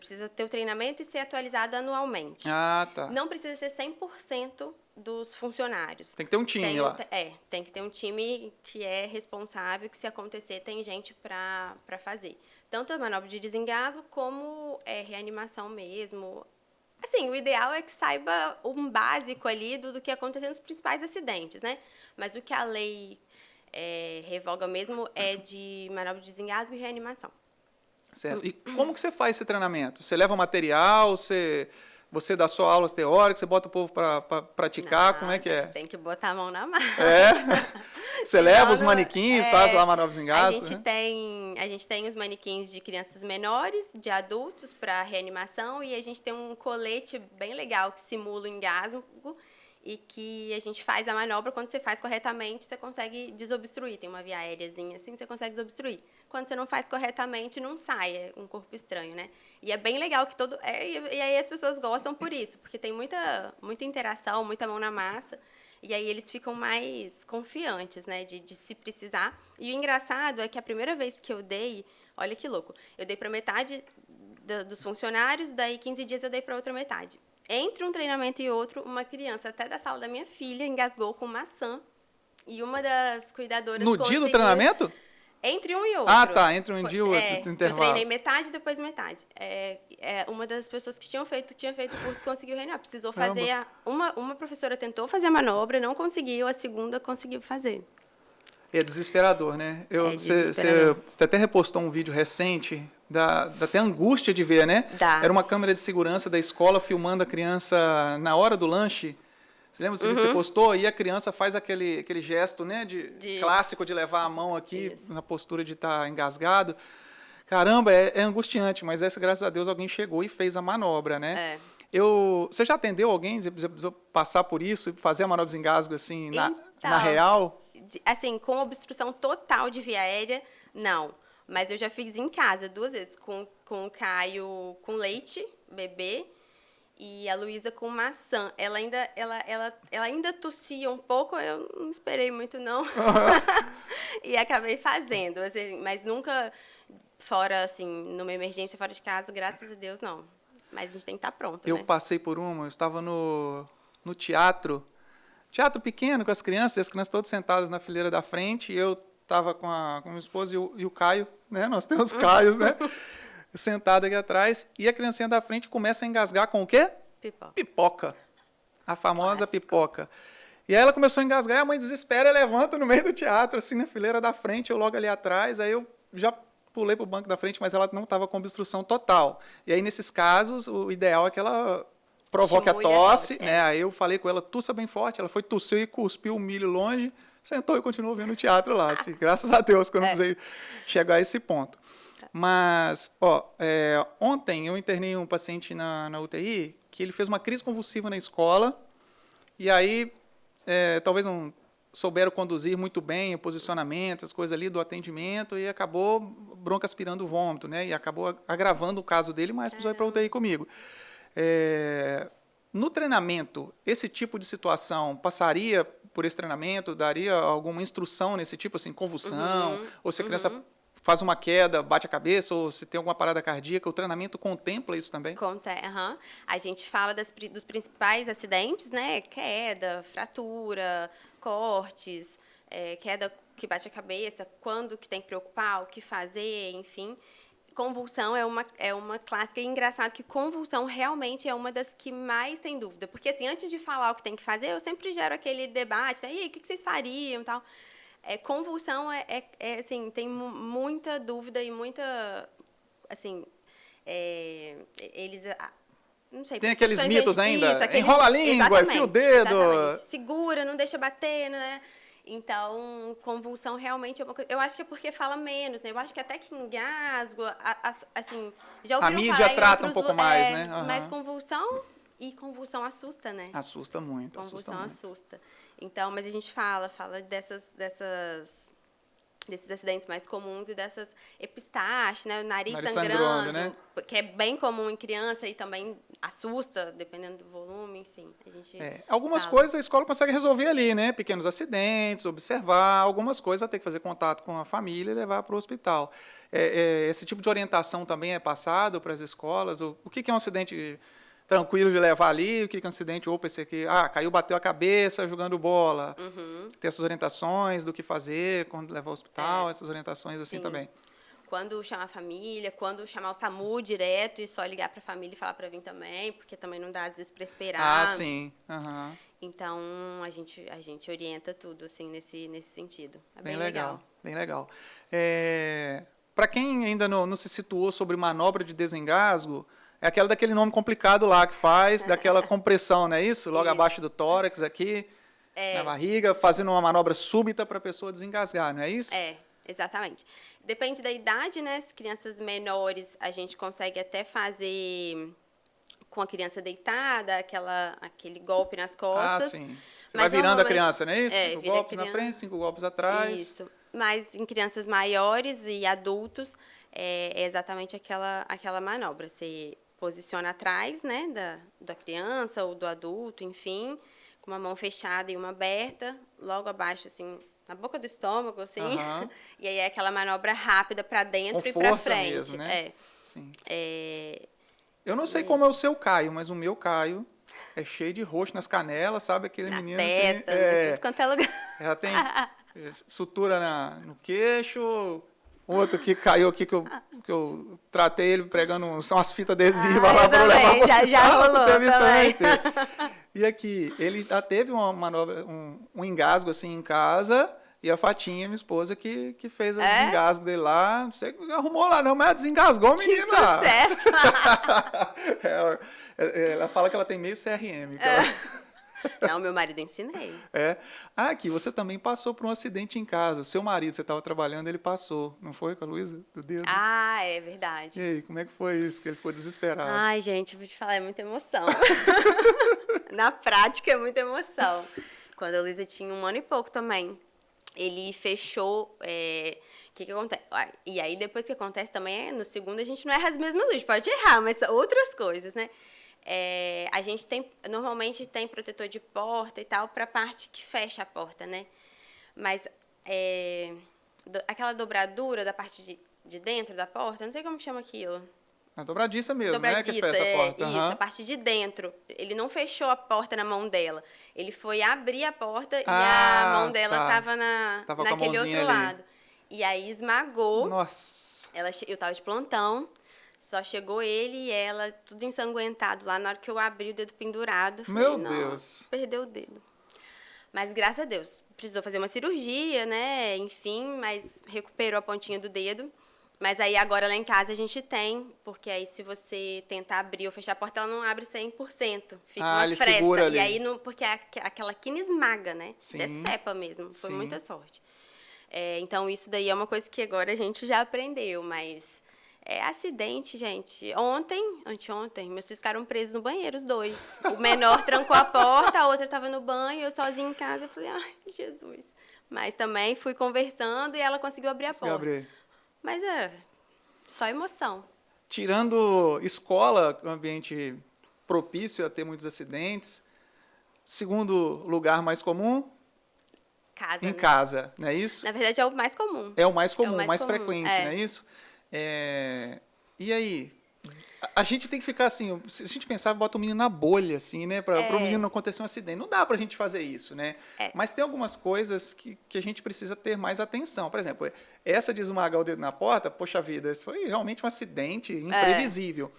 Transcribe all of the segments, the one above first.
precisa ter o treinamento e ser atualizado anualmente. Ah, tá. Não precisa ser 100% dos funcionários. Tem que ter um time lá. Tem que ter um time que é responsável, que se acontecer tem gente para fazer. Tanto a manobra de desengasgo como reanimação mesmo. Assim, o ideal é que saiba um básico ali do que aconteceu nos principais acidentes, né? Mas o que a lei revoga mesmo é de manobra de desengasgo e reanimação. Certo. E como que você faz esse treinamento? Você leva material, você dá só aulas teóricas, você bota o povo para praticar, como é que é? Tem que botar a mão na massa. Você leva os manequins, faz lá manobras em gasgo, A gente tem os manequins de crianças menores, de adultos para reanimação, e a gente tem um colete bem legal que simula o engasgo e que a gente faz a manobra. Quando você faz corretamente, você consegue desobstruir. Tem uma via aéreazinha assim, você consegue desobstruir. Quando você não faz corretamente, não sai, é um corpo estranho, né? E é bem legal que e aí as pessoas gostam por isso, porque tem muita interação, muita mão na massa, e aí eles ficam mais confiantes, né, de se precisar. E o engraçado é que a primeira vez que eu dei, olha que louco, eu dei para metade dos funcionários, daí 15 dias eu dei para outra metade. Entre um treinamento e outro, uma criança até da sala da minha filha engasgou com maçã, e uma das cuidadoras No dia do treinamento? Entre um e outro. Ah, tá. Entre um dia e outro, intervalo. Eu treinei metade, depois metade. Uma das pessoas que tinha feito o curso conseguiu reinar. Precisou fazer... Uma professora tentou fazer a manobra, não conseguiu. A segunda conseguiu fazer. É desesperador, né? Você até repostou um vídeo recente, dá até angústia de ver, né? Era uma câmera de segurança da escola filmando a criança na hora do lanche. Você lembra que você postou? E a criança faz aquele gesto, né, clássico de levar a mão aqui, isso, na postura de estar engasgado. Caramba, é angustiante, mas graças a Deus alguém chegou e fez a manobra, né? Você já atendeu alguém? Você precisou passar por isso e fazer a manobra de engasgo assim, na real? Assim, com obstrução total de via aérea, não. Mas eu já fiz em casa 2 vezes, com o Caio com leite, bebê, e a Luísa com maçã. Ela ainda tossia um pouco, eu não esperei muito, não. E acabei fazendo. Assim, mas nunca fora, assim, numa emergência fora de casa, graças a Deus, não. Mas a gente tem que estar pronto, Eu passei por eu estava no teatro pequeno com as crianças todas sentadas na fileira da frente, e eu estava com a minha esposa e o Caio, né? Nós temos Caios, né? Sentado aqui atrás, e a criancinha da frente começa a engasgar com o quê? Pipoca. A famosa pipoca. E aí ela começou a engasgar, e a mãe desespera e levanta no meio do teatro, assim, na fileira da frente, eu logo ali atrás, aí eu já pulei para o banco da frente, mas ela não estava com obstrução total. E aí, nesses casos, o ideal é que ela provoque a tosse, né? Aí eu falei com ela, tussa bem forte, ela foi, tossiu e cuspiu o milho longe, sentou e continuou vendo o teatro lá, assim, graças a Deus que eu não precisei chegar a esse ponto. Mas, ontem eu internei um paciente na UTI que ele fez uma crise convulsiva na escola e aí talvez não souberam conduzir muito bem o posicionamento, as coisas ali do atendimento e acabou bronca aspirando o vômito, né? E acabou agravando o caso dele, mas precisou ir para a UTI comigo. No treinamento, esse tipo de situação passaria por esse treinamento, daria alguma instrução nesse tipo, assim, convulsão, ou se a criança faz uma queda, bate a cabeça, ou se tem alguma parada cardíaca, o treinamento contempla isso também? A gente fala dos principais acidentes, né? Queda, fratura, cortes, queda que bate a cabeça, quando que tem que preocupar, o que fazer, enfim. Convulsão é uma clássica, e engraçado que convulsão realmente é uma das que mais tem dúvida, porque assim, antes de falar o que tem que fazer, eu sempre gero aquele debate, né? E aí, o que vocês fariam e tal. Convulsão assim, tem muita dúvida e muita, assim, eles, não sei. Tem aqueles mitos ainda, isso, enrola a língua, enfia o dedo. Exatamente. Segura, não deixa bater, né? Então, convulsão realmente é uma coisa... Eu acho que é porque fala menos, né? Eu acho que até que engasgo, assim... Já ouviram a mídia falar trata um pouco mais, né? Mas convulsão assusta, né? Assusta muito, convulsão assusta. Então, mas a gente fala desses acidentes mais comuns e dessas epistaxe, né? O nariz sangrando, né? Que é bem comum em criança e também assusta, dependendo do volume, enfim. A gente Algumas fala. coisas a escola consegue resolver ali, né? Pequenos acidentes, observar. Algumas coisas vai ter que fazer contato com a família e levar para o hospital. Esse tipo de orientação também é passado para as escolas? O que é um acidente tranquilo de levar ali? O que é um acidente, ou esse aqui, caiu, bateu a cabeça jogando bola? Ter essas orientações do que fazer quando levar ao hospital, essas orientações assim Sim. também. Quando chamar a família, quando chamar o SAMU direto e só ligar para a família e falar para vir também, porque também não dá às vezes para esperar. Sim. Aham. Então a gente orienta tudo assim nesse sentido. É Bem bem legal. Bem legal. Para quem ainda não se situou sobre manobra de desengasgo, é aquela daquele nome complicado lá que faz, daquela compressão, não é isso? Logo Isso. abaixo do tórax aqui, na barriga, fazendo uma manobra súbita para a pessoa desengasgar, não é isso? Exatamente. Depende da idade, né? As crianças menores, a gente consegue até fazer com a criança deitada, aquele golpe nas costas. Sim. Você vai virando a criança, não é isso? 5 vira golpes na frente, 5 golpes atrás. Isso. Mas em crianças maiores e adultos, é exatamente aquela manobra. Você posiciona atrás, né, da criança ou do adulto, enfim, com uma mão fechada e uma aberta, logo abaixo, assim, na boca do estômago, assim. E aí é aquela manobra rápida para dentro com e para força frente. Mesmo, né? Sim. Eu não sei Isso. como é o seu Caio, mas o meu Caio é cheio de roxo nas canelas, sabe? Aquele na menino testa, assim. tudo quanto é lugar. Já tem sutura no queixo. Outro que caiu aqui que eu tratei ele pregando são as fitas adesivas lá para levar pro hospital. Já rolou também. E aqui, ele já teve uma manobra, um engasgo assim em casa, e a Fatinha, minha esposa, que fez o desengasgo dele lá. Não sei o que arrumou lá não, mas desengasgou o menino lá. Que sucesso! Ela fala que ela tem meio CRM. Não, meu marido ensinei. Aqui, você também passou por um acidente em casa. O seu marido, você estava trabalhando, ele passou. Não foi com a Luísa? Do dedo? É verdade. E aí, como é que foi isso? Que ele ficou desesperado. Ai, gente, vou te falar, é muita emoção. Na prática, é muita emoção. Quando a Luísa tinha 1 ano e pouco também, ele fechou... O que acontece? E aí, depois que acontece também, no segundo a gente não erra as mesmas luzes. Pode errar, mas outras coisas, né? A gente normalmente tem protetor de porta e tal para a parte que fecha a porta, né? Mas aquela dobradura da parte de dentro da porta, não sei como chama aquilo. A dobradiça mesmo, né? Que fecha a porta. Isso, a parte de dentro. Ele não fechou a porta na mão dela. Ele foi abrir a porta e a mão dela estava naquele outro lado. E aí esmagou. Nossa! Eu estava de plantão. Só chegou ele e ela, tudo ensanguentado lá, na hora que eu abri o dedo pendurado. Meu Deus! Perdeu o dedo. Mas, graças a Deus, precisou fazer uma cirurgia, né? Enfim, mas recuperou a pontinha do dedo. Mas aí, agora, lá em casa, a gente tem, porque aí, se você tentar abrir ou fechar a porta, ela não abre 100%. Fica uma ele fresta. segura ali. E aí, porque aquela quina esmaga, né? Sim. Decepa mesmo. Foi Sim. muita sorte. Então, isso daí é uma coisa que agora a gente já aprendeu, mas... acidente, gente. Anteontem, meus filhos ficaram presos no banheiro, os dois. O menor trancou a porta, a outra estava no banho, eu sozinha em casa. Eu falei, ai, Jesus. Mas também fui conversando e ela conseguiu abrir a porta. Mas só emoção. Tirando escola, um ambiente propício a ter muitos acidentes. Segundo lugar mais comum? Casa, em casa, não é isso? Na verdade, é o mais comum. É o mais comum, mais frequente, não é isso? E aí? A gente tem que ficar assim, se a gente pensar, bota o menino na bolha, assim, né? Para o menino não acontecer um acidente. Não dá para a gente fazer isso, né? Mas tem algumas coisas que a gente precisa ter mais atenção. Por exemplo, essa de esmagar o dedo na porta, poxa vida, isso foi realmente um acidente imprevisível.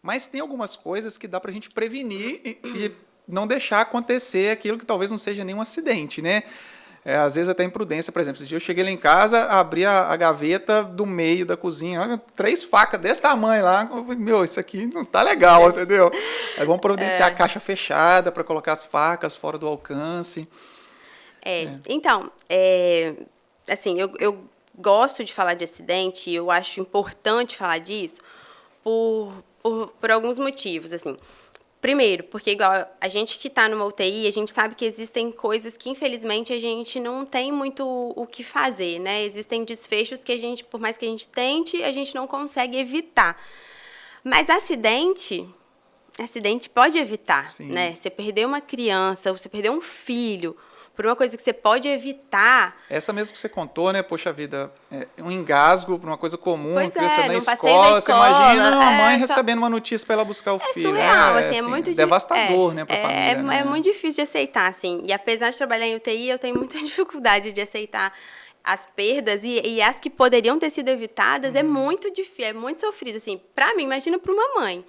Mas tem algumas coisas que dá para a gente prevenir e não deixar acontecer aquilo que talvez não seja nenhum acidente, né? Às vezes até imprudência, por exemplo, esse dia eu cheguei lá em casa, abri a gaveta do meio da cozinha, 3 facas desse tamanho lá, eu falei, meu, isso aqui não tá legal, entendeu? Aí vamos providenciar a caixa fechada para colocar as facas fora do alcance. Então, assim, eu gosto de falar de acidente, eu acho importante falar disso por alguns motivos, assim. Primeiro, porque igual a gente que está numa UTI, a gente sabe que existem coisas que, infelizmente, a gente não tem muito o que fazer, né? Existem desfechos que a gente, por mais que a gente tente, a gente não consegue evitar. Mas acidente acidente pode evitar, Sim. né? Você perder uma criança, você perder um filho, por uma coisa que você pode evitar. Essa mesmo que você contou, né? Poxa vida, um engasgo por uma coisa comum, Pois criança é, na num passeio na escola, você imagina uma mãe só- recebendo uma notícia para ela buscar o É filho. surreal, assim, é muito devastador, né, para a família, né? É muito difícil de aceitar, assim. E apesar de trabalhar em UTI, eu tenho muita dificuldade de aceitar as perdas e as que poderiam ter sido evitadas é muito difícil, é muito sofrido, assim. Pra mim, imagina pra uma mãe.